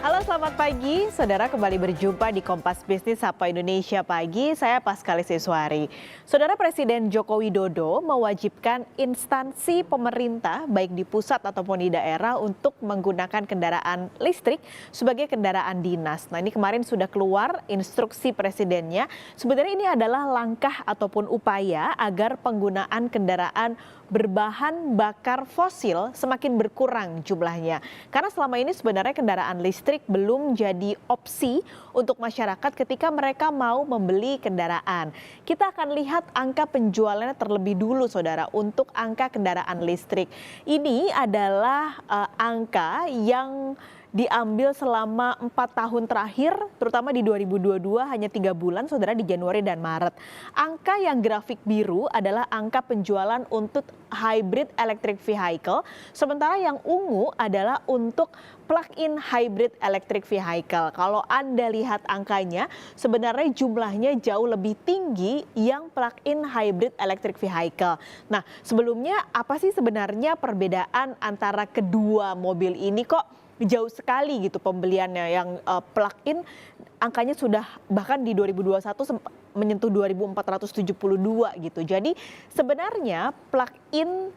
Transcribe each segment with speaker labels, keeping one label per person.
Speaker 1: Halo, selamat pagi. Saudara, kembali berjumpa di Kompas Bisnis Sapa Indonesia Pagi. Saya Paskalis Iswari. Saudara, Presiden Joko Widodo mewajibkan instansi pemerintah baik di pusat ataupun di daerah untuk menggunakan kendaraan listrik sebagai kendaraan dinas. Nah, ini kemarin sudah keluar instruksi presidennya. Sebenarnya ini adalah langkah ataupun upaya agar penggunaan kendaraan berbahan bakar fosil semakin berkurang jumlahnya. Karena selama ini sebenarnya kendaraan listrik belum jadi opsi untuk masyarakat ketika mereka mau membeli kendaraan. Kita akan lihat angka penjualannya terlebih dulu, saudara, untuk angka kendaraan listrik. Ini adalah angka yang diambil selama 4 tahun terakhir, terutama di 2022 hanya 3 bulan, saudara, di Januari dan Maret. Angka yang grafik biru adalah angka penjualan untuk hybrid electric vehicle, sementara yang ungu adalah untuk plug-in hybrid electric vehicle. Kalau Anda lihat angkanya, sebenarnya jumlahnya jauh lebih tinggi yang plug-in hybrid electric vehicle. Nah, sebelumnya apa sih sebenarnya perbedaan antara kedua mobil ini? Kok jauh sekali gitu pembeliannya? Yang plug-in angkanya sudah bahkan di 2021 menyentuh 2.472 gitu. Jadi sebenarnya plug-in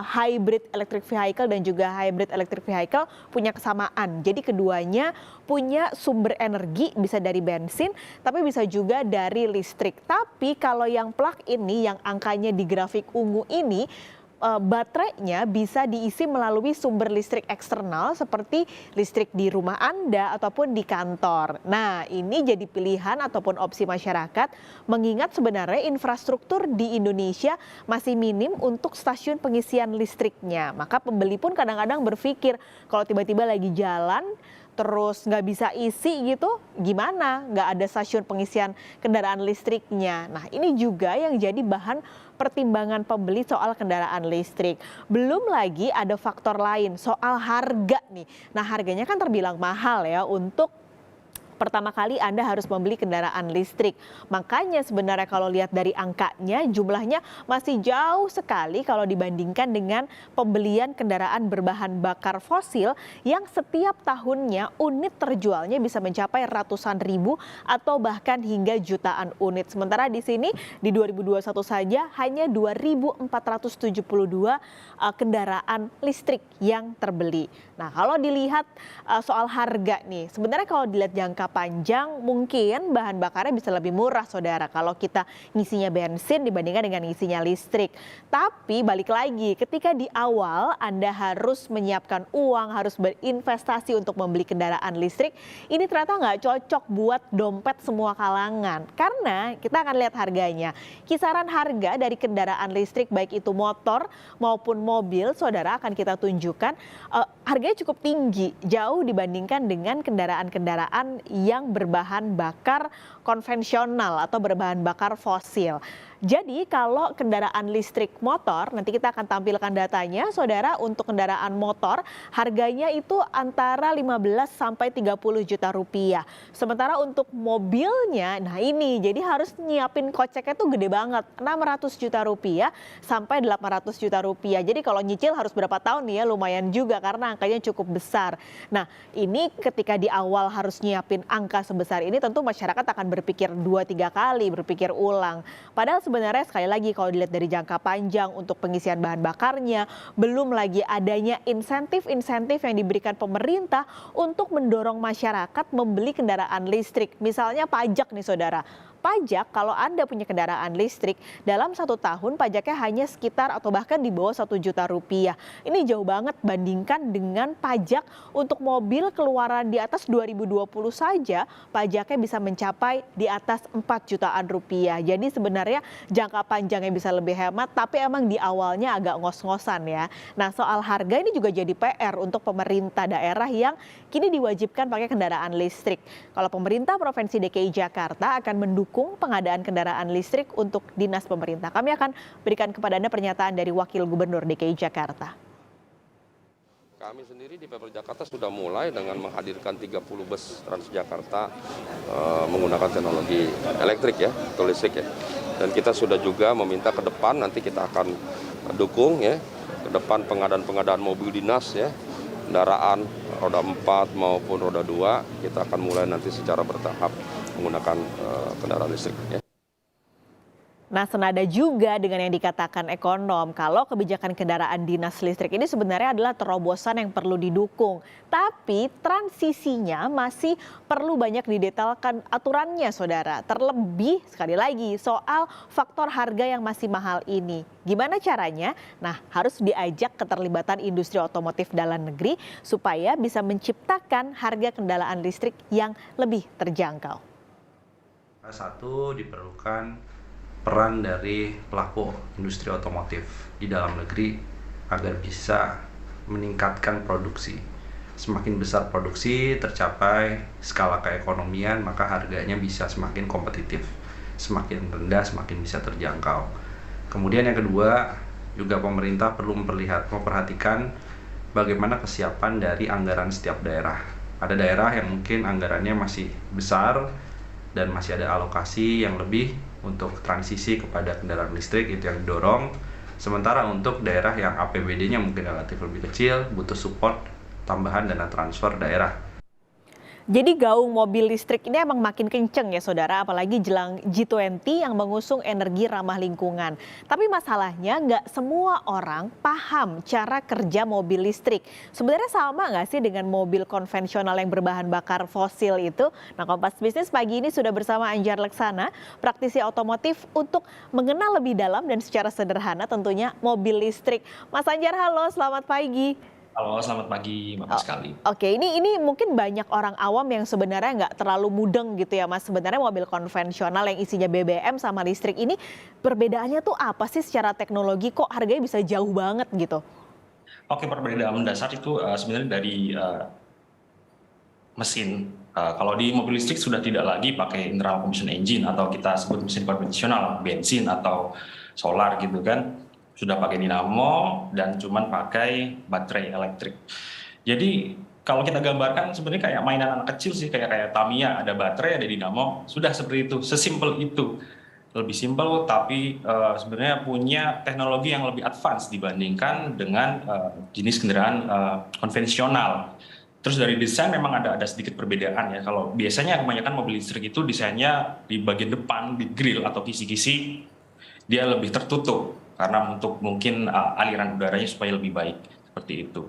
Speaker 1: hybrid electric vehicle dan juga hybrid electric vehicle punya kesamaan. Jadi keduanya punya sumber energi, bisa dari bensin tapi bisa juga dari listrik. Tapi kalau yang plug-in nih yang angkanya di grafik ungu ini, baterainya bisa diisi melalui sumber listrik eksternal seperti listrik di rumah Anda ataupun di kantor. Nah, ini jadi pilihan ataupun opsi masyarakat mengingat sebenarnya infrastruktur di Indonesia masih minim untuk stasiun pengisian listriknya. Maka pembeli pun kadang-kadang berpikir kalau tiba-tiba lagi jalan terus nggak bisa isi gitu, gimana? Nggak ada stasiun pengisian kendaraan listriknya. Nah, ini juga yang jadi bahan pertimbangan pembeli soal kendaraan listrik. Belum lagi ada faktor lain soal harga nih. Nah, harganya kan terbilang mahal ya untuk pertama kali Anda harus membeli kendaraan listrik. Makanya sebenarnya kalau lihat dari angkanya jumlahnya masih jauh sekali kalau dibandingkan dengan pembelian kendaraan berbahan bakar fosil yang setiap tahunnya unit terjualnya bisa mencapai ratusan ribu atau bahkan hingga jutaan unit. Sementara di sini di 2021 saja hanya 2.472 kendaraan listrik yang terbeli. Nah, kalau dilihat soal harga nih, sebenarnya kalau dilihat jangka panjang mungkin bahan bakarnya bisa lebih murah, saudara, kalau kita ngisinya bensin dibandingkan dengan ngisinya listrik. Tapi balik lagi, ketika di awal Anda harus menyiapkan uang, harus berinvestasi untuk membeli kendaraan listrik, ini ternyata nggak cocok buat dompet semua kalangan. Karena kita akan lihat harganya. Kisaran harga dari kendaraan listrik baik itu motor maupun mobil, saudara, akan kita tunjukkan harganya cukup tinggi, jauh dibandingkan dengan kendaraan-kendaraan yang berbahan bakar konvensional atau berbahan bakar fosil. Jadi kalau kendaraan listrik motor, nanti kita akan tampilkan datanya, saudara, untuk kendaraan motor harganya itu antara 15 sampai 30 juta rupiah. Sementara untuk mobilnya, nah ini jadi harus nyiapin koceknya tuh gede banget, 600 juta rupiah sampai 800 juta rupiah. Jadi kalau nyicil harus berapa tahun nih ya, lumayan juga karena angkanya cukup besar. Nah, ini ketika di awal harus nyiapin angka sebesar ini tentu masyarakat akan berpikir 2-3 kali, berpikir ulang. Padahal sebenarnya sekali lagi kalau dilihat dari jangka panjang untuk pengisian bahan bakarnya, belum lagi adanya insentif-insentif yang diberikan pemerintah untuk mendorong masyarakat membeli kendaraan listrik. Misalnya pajak nih, saudara. Pajak kalau Anda punya kendaraan listrik dalam 1 tahun pajaknya hanya sekitar atau bahkan di bawah 1 juta rupiah. Ini jauh banget bandingkan dengan pajak untuk mobil keluaran di atas 2020 saja pajaknya bisa mencapai di atas 4 jutaan rupiah. Jadi sebenarnya jangka panjangnya bisa lebih hemat tapi emang di awalnya agak ngos-ngosan ya. Nah, soal harga ini juga jadi PR untuk pemerintah daerah yang kini diwajibkan pakai kendaraan listrik. Kalau pemerintah Provinsi DKI Jakarta akan mendukung pengadaan kendaraan listrik untuk dinas pemerintah. Kami akan berikan kepada Anda pernyataan dari Wakil Gubernur DKI Jakarta.
Speaker 2: Kami sendiri di Pemprov Jakarta sudah mulai dengan menghadirkan 30 bus Transjakarta menggunakan teknologi elektrik ya, atau listrik ya. Dan kita sudah juga meminta ke depan nanti kita akan dukung ya, ke depan pengadaan mobil dinas ya. kendaraan roda 4 maupun roda 2, kita akan mulai nanti secara bertahap menggunakan kendaraan listrik. Ya.
Speaker 1: Nah, senada juga dengan yang dikatakan ekonom, kalau kebijakan kendaraan dinas listrik ini sebenarnya adalah terobosan yang perlu didukung. Tapi transisinya masih perlu banyak didetailkan aturannya, saudara. Terlebih, sekali lagi, soal faktor harga yang masih mahal ini. Gimana caranya? Nah, harus diajak keterlibatan industri otomotif dalam negeri supaya bisa menciptakan harga kendaraan listrik yang lebih terjangkau.
Speaker 3: Satu, diperlukan peran dari pelaku industri otomotif di dalam negeri agar bisa meningkatkan produksi. Semakin besar produksi, tercapai skala keekonomian, maka harganya bisa semakin kompetitif. Semakin rendah, semakin bisa terjangkau. Kemudian yang kedua, juga pemerintah perlu memperhatikan bagaimana kesiapan dari anggaran setiap daerah. Ada daerah yang mungkin anggarannya masih besar dan masih ada alokasi yang lebih untuk transisi kepada kendaraan listrik, itu yang didorong. Sementara untuk daerah yang APBD-nya mungkin relatif lebih kecil, butuh support tambahan dana transfer daerah.
Speaker 1: Jadi gaung mobil listrik ini emang makin kenceng ya saudara, apalagi jelang G20 yang mengusung energi ramah lingkungan. Tapi masalahnya nggak semua orang paham cara kerja mobil listrik. Sebenarnya sama nggak sih dengan mobil konvensional yang berbahan bakar fosil itu? Nah, Kompas Bisnis pagi ini sudah bersama Anjar Laksana, praktisi otomotif, untuk mengenal lebih dalam dan secara sederhana tentunya mobil listrik. Mas Anjar, halo, selamat pagi.
Speaker 4: Halo, selamat pagi, Bapak sekali.
Speaker 1: Oke, ini mungkin banyak orang awam yang sebenarnya nggak terlalu mudeng gitu ya, Mas. Sebenarnya mobil konvensional yang isinya BBM sama listrik ini perbedaannya tuh apa sih secara teknologi, kok harganya bisa jauh banget gitu?
Speaker 4: Oke, perbedaan mendasar itu sebenarnya dari mesin. Kalau di mobil listrik sudah tidak lagi pakai internal combustion engine atau kita sebut mesin konvensional, bensin atau solar gitu kan. Sudah pakai dinamo dan cuman pakai baterai elektrik. Jadi kalau kita gambarkan sebenarnya kayak mainan anak kecil sih, kayak Tamiya, ada baterai, ada dinamo, sudah seperti itu, sesimpel itu. Lebih simpel tapi sebenarnya punya teknologi yang lebih advance dibandingkan dengan jenis kendaraan konvensional. Terus dari desain memang ada sedikit perbedaan ya. Kalau biasanya kebanyakan mobil listrik itu desainnya di bagian depan, di grill atau kisi-kisi, dia lebih tertutup karena untuk mungkin aliran udaranya supaya lebih baik, seperti itu.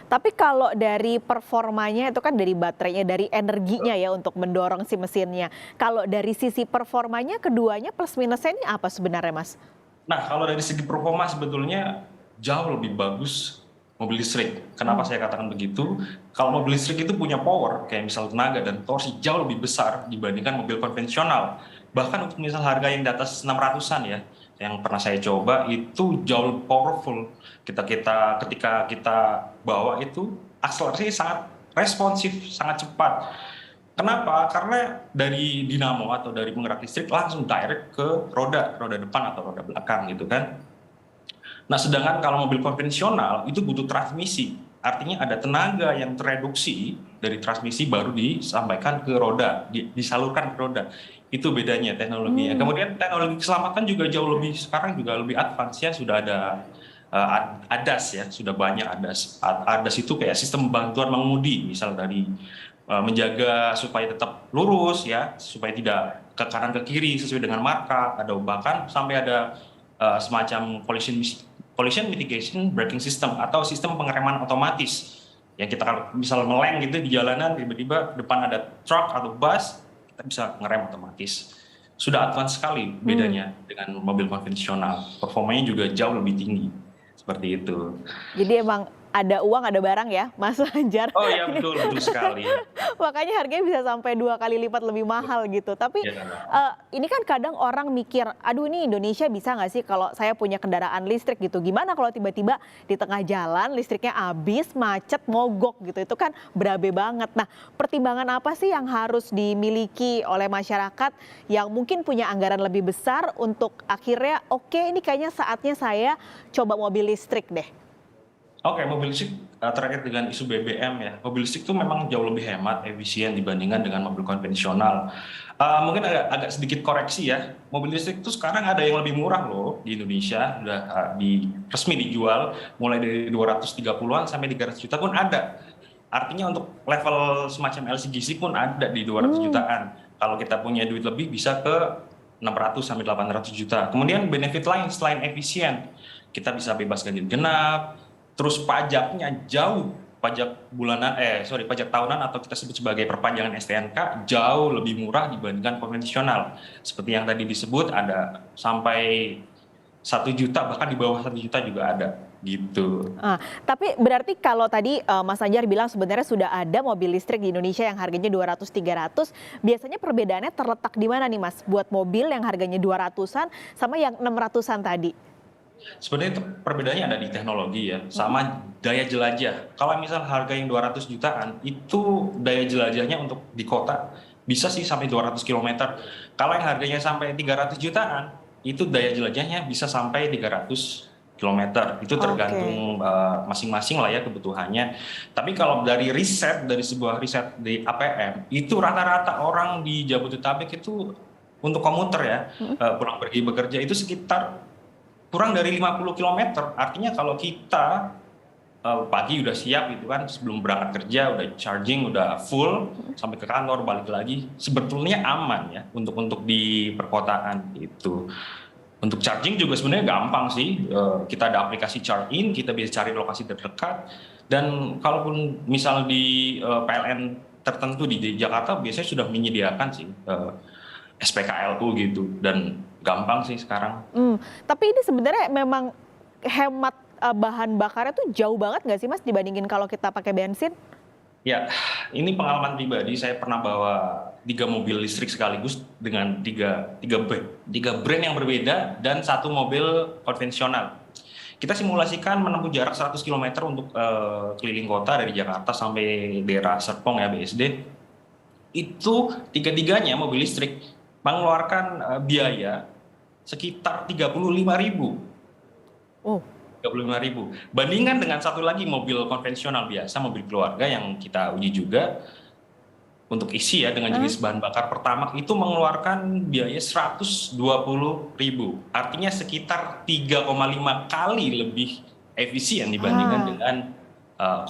Speaker 1: Tapi kalau dari performanya itu kan dari baterainya, dari energinya ya untuk mendorong si mesinnya. Kalau dari sisi performanya keduanya plus minusnya ini apa sebenarnya, Mas?
Speaker 4: Nah, kalau dari segi performa sebetulnya jauh lebih bagus mobil listrik. Kenapa saya katakan begitu? Kalau mobil listrik itu punya power, kayak misal tenaga dan torsi jauh lebih besar dibandingkan mobil konvensional. Bahkan untuk misal harga yang di atas 600-an ya, yang pernah saya coba itu jauh lebih powerful. Ketika kita bawa itu akselerasi sangat responsif, sangat cepat. Kenapa? Karena dari dinamo atau dari penggerak listrik langsung direct ke roda depan atau roda belakang gitu kan. Nah, sedangkan kalau mobil konvensional itu butuh transmisi. Artinya ada tenaga yang tereduksi dari transmisi baru disampaikan ke roda, disalurkan ke roda. Itu bedanya teknologinya. Kemudian teknologi keselamatan juga jauh lebih, sekarang juga lebih advance ya, sudah ada ADAS ya, sudah banyak ADAS. ADAS itu kayak sistem bantuan mengemudi, misal dari menjaga supaya tetap lurus ya, supaya tidak ke kanan ke kiri sesuai dengan marka, ada bahkan sampai ada semacam collision mitigation braking system atau sistem pengereman otomatis yang kita misal meleng gitu di jalanan, tiba-tiba depan ada truk atau bus, kita bisa ngerem otomatis. Sudah advance sekali bedanya dengan mobil konvensional. Performanya juga jauh lebih tinggi. Seperti itu.
Speaker 1: Jadi emang ada uang, ada barang ya, Mas Anjar.
Speaker 4: Oh iya, betul sekali.
Speaker 1: Makanya harganya bisa sampai 2 kali lipat lebih mahal gitu. Tapi ini kan kadang orang mikir, aduh ini Indonesia bisa nggak sih kalau saya punya kendaraan listrik gitu. Gimana kalau tiba-tiba di tengah jalan listriknya habis, macet, mogok gitu. Itu kan berabe banget. Nah, pertimbangan apa sih yang harus dimiliki oleh masyarakat yang mungkin punya anggaran lebih besar untuk akhirnya oke, ini kayaknya saatnya saya coba mobil listrik deh.
Speaker 4: Oke, mobil listrik terkait dengan isu BBM ya. Mobil listrik itu memang jauh lebih hemat, efisien dibandingkan dengan mobil konvensional. Mungkin agak sedikit koreksi ya. Mobil listrik itu sekarang ada yang lebih murah loh di Indonesia, udah resmi dijual mulai dari 230-an sampai 300 juta pun ada. Artinya untuk level semacam LCGC pun ada di 200 jutaan. Kalau kita punya duit lebih bisa ke 600 sampai 800 juta. Kemudian benefit lain selain efisien, kita bisa bebas ganjil genap, terus pajaknya jauh, pajak tahunan atau kita sebut sebagai perpanjangan STNK jauh lebih murah dibandingkan konvensional. Seperti yang tadi disebut ada sampai 1 juta, bahkan di bawah 1 juta juga ada gitu.
Speaker 1: Tapi berarti kalau tadi Mas Anjar bilang sebenarnya sudah ada mobil listrik di Indonesia yang harganya 200-300, biasanya perbedaannya terletak di mana nih Mas? Buat mobil yang harganya 200-an sama yang 600-an tadi?
Speaker 4: Sebenarnya itu perbedaannya ada di teknologi ya, sama daya jelajah. Kalau misal harga yang 200 jutaan, itu daya jelajahnya untuk di kota bisa sih sampai 200 kilometer. Kalau yang harganya sampai 300 jutaan, itu daya jelajahnya bisa sampai 300 kilometer. Itu tergantung masing-masing lah ya kebutuhannya. Tapi kalau dari sebuah riset di APM, itu rata-rata orang di Jabodetabek itu untuk komuter ya, pulang pergi bekerja itu sekitar kurang dari 50 kilometer. Artinya kalau kita pagi udah siap gitu kan, sebelum berangkat kerja udah charging, udah full, sampai ke kantor balik lagi, sebetulnya aman ya untuk di perkotaan itu. Untuk charging juga sebenarnya gampang sih. Kita ada aplikasi Charge In, kita bisa cari lokasi terdekat. Dan kalaupun misal di PLN tertentu di Jakarta biasanya sudah menyediakan sih SPKLU gitu, dan gampang sih sekarang.
Speaker 1: Tapi ini sebenarnya memang hemat bahan bakarnya tuh jauh banget nggak sih Mas dibandingin kalau kita pakai bensin?
Speaker 4: Ya, ini pengalaman pribadi. Saya pernah bawa 3 mobil listrik sekaligus dengan tiga brand yang berbeda dan 1 mobil konvensional. Kita simulasikan menempuh jarak 100 km untuk keliling kota dari Jakarta sampai daerah Serpong ya, BSD. Itu tiga-tiganya mobil listrik mengeluarkan biaya sekitar 35.000.
Speaker 1: Oh.
Speaker 4: 35.000. Bandingkan dengan satu lagi mobil konvensional biasa, mobil keluarga yang kita uji juga untuk isi ya dengan jenis bahan bakar Pertamax itu mengeluarkan biaya 120.000. Artinya sekitar 3,5 kali lebih efisien dibandingkan dengan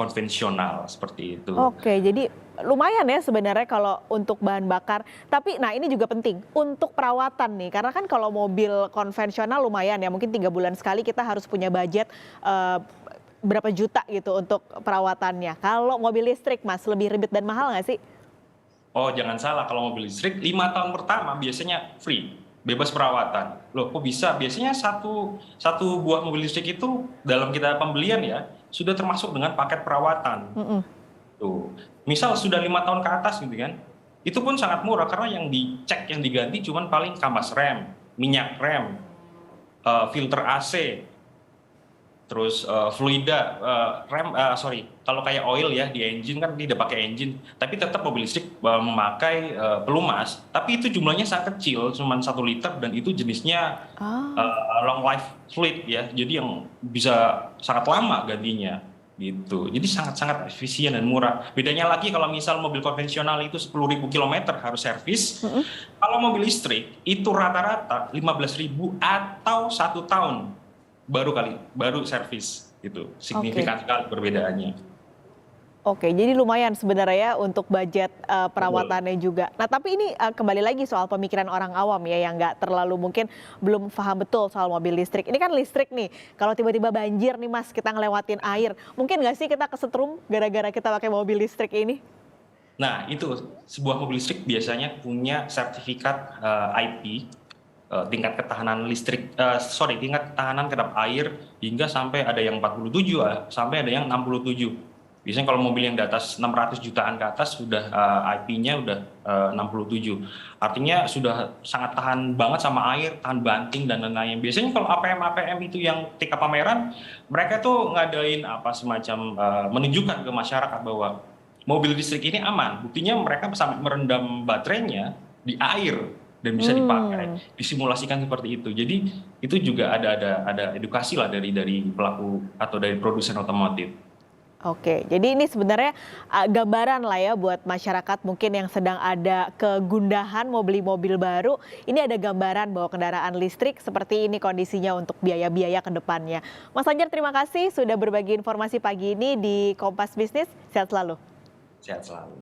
Speaker 4: konvensional seperti itu.
Speaker 1: Oke, jadi lumayan ya sebenarnya kalau untuk bahan bakar. Tapi nah ini juga penting untuk perawatan nih. Karena kan kalau mobil konvensional lumayan ya, mungkin 3 bulan sekali kita harus punya budget berapa juta gitu untuk perawatannya. Kalau mobil listrik Mas, lebih ribet dan mahal nggak sih?
Speaker 4: Oh jangan salah, kalau mobil listrik 5 tahun pertama biasanya free, bebas perawatan. Loh kok bisa? Biasanya satu buah mobil listrik itu dalam kita pembelian ya, sudah termasuk dengan paket perawatan. Tuh. Misal sudah 5 tahun ke atas gitu kan, itu pun sangat murah karena yang dicek, yang diganti cuman paling kampas rem, minyak rem, filter AC, terus fluida, kalau kayak oil ya di engine kan tidak pakai engine, tapi tetap mobil listrik memakai pelumas, tapi itu jumlahnya sangat kecil, cuma 1 liter dan itu jenisnya long life fluid ya, jadi yang bisa sangat lama gantinya gitu. Jadi sangat-sangat efisien dan murah. Bedanya lagi kalau misal mobil konvensional itu 10.000 km harus servis, kalau mobil listrik itu rata-rata 15.000 atau 1 tahun baru servis gitu. Signifikan sekali perbedaannya.
Speaker 1: Oke, jadi lumayan sebenarnya ya untuk budget perawatannya juga. Nah tapi ini kembali lagi soal pemikiran orang awam ya yang nggak terlalu mungkin belum paham betul soal mobil listrik. Ini kan listrik nih, kalau tiba-tiba banjir nih Mas, kita ngelewatin air, mungkin nggak sih kita kesetrum gara-gara kita pakai mobil listrik ini?
Speaker 4: Nah itu, sebuah mobil listrik biasanya punya sertifikat IP, tingkat ketahanan tingkat ketahanan kedap air hingga sampai ada yang 47 sampai ada yang 67. Biasanya kalau mobil yang di atas 600 jutaan ke atas sudah IP-nya udah 67. Artinya sudah sangat tahan banget sama air, tahan banting dan lain-lain. Biasanya kalau APM itu yang tingkat pameran, mereka tuh ngadain semacam menunjukkan ke masyarakat bahwa mobil listrik ini aman. Buktinya mereka sampai merendam baterainya di air dan bisa dipakai, disimulasikan seperti itu. Jadi itu juga ada edukasi lah dari pelaku atau dari produsen otomotif.
Speaker 1: Oke, jadi ini sebenarnya gambaran lah ya buat masyarakat mungkin yang sedang ada kegundahan mau beli mobil baru. Ini ada gambaran bahwa kendaraan listrik seperti ini kondisinya untuk biaya-biaya ke depannya. Mas Anjar, terima kasih sudah berbagi informasi pagi ini di Kompas Bisnis. Sehat selalu.
Speaker 4: Sehat selalu.